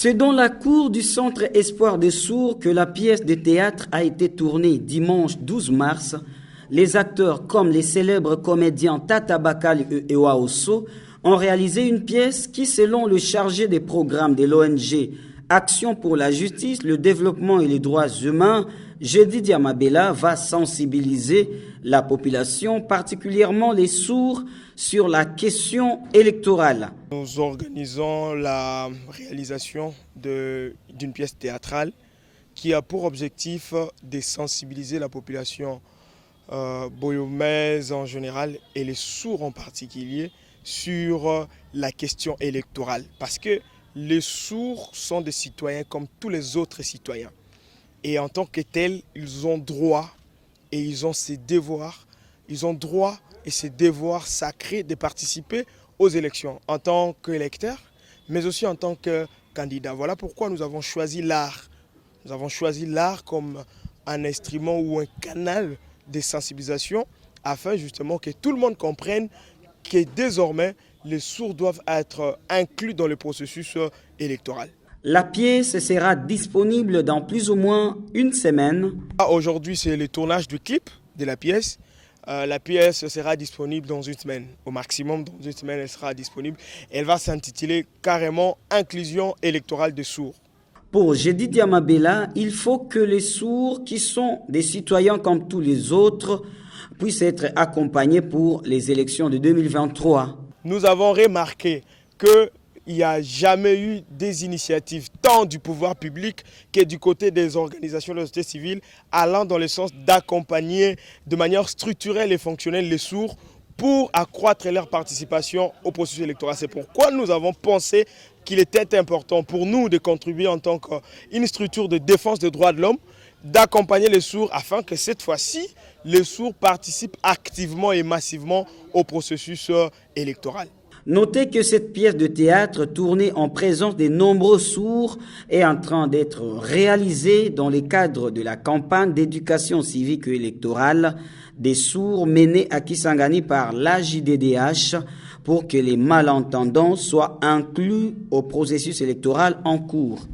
C'est dans la cour du Centre Espoir des Sourds que la pièce de théâtre a été tournée dimanche 12 mars. Les acteurs comme les célèbres comédiens Tata Bakal et Ewa Osso ont réalisé une pièce qui, selon le chargé des programmes de l'ONG Action pour la justice, le développement et les droits humains, Jedi Diamabela, va sensibiliser la population, particulièrement les sourds, sur la question électorale. Nous organisons la réalisation d'une pièce théâtrale qui a pour objectif de sensibiliser la population boyomaise en général et les sourds en particulier sur la question électorale. Parce que les sourds sont des citoyens comme tous les autres citoyens. Et en tant que tels, ils ont droit et ils ont ses devoirs. Ils ont droit et ses devoirs sacrés de participer aux élections en tant qu'électeurs, mais aussi en tant que candidat. Voilà pourquoi nous avons choisi l'art. Nous avons choisi l'art comme un instrument ou un canal de sensibilisation afin justement que tout le monde comprenne que désormais les sourds doivent être inclus dans le processus électoral. La pièce sera disponible dans plus ou moins une semaine. Aujourd'hui, c'est le tournage du clip de la pièce. La pièce sera disponible dans une semaine. Au maximum, dans une semaine, elle sera disponible. Elle va s'intituler carrément « Inclusion électorale des sourds ». Pour Jedi Diamabela, il faut que les sourds, qui sont des citoyens comme tous les autres, puissent être accompagnés pour les élections de 2023. Nous avons remarqué qu'il n'y a jamais eu des initiatives tant du pouvoir public que du côté des organisations de la société civile allant dans le sens d'accompagner de manière structurelle et fonctionnelle les sourds pour accroître leur participation au processus électoral. C'est pourquoi nous avons pensé qu'il était important pour nous de contribuer en tant qu'une structure de défense des droits de l'homme, d'accompagner les sourds afin que cette fois-ci, les sourds participent activement et massivement au processus électoral. Notez que cette pièce de théâtre tournée en présence de nombreux sourds est en train d'être réalisée dans le cadre de la campagne d'éducation civique et électorale des sourds menée à Kisangani par l'AJDDH pour que les malentendants soient inclus au processus électoral en cours.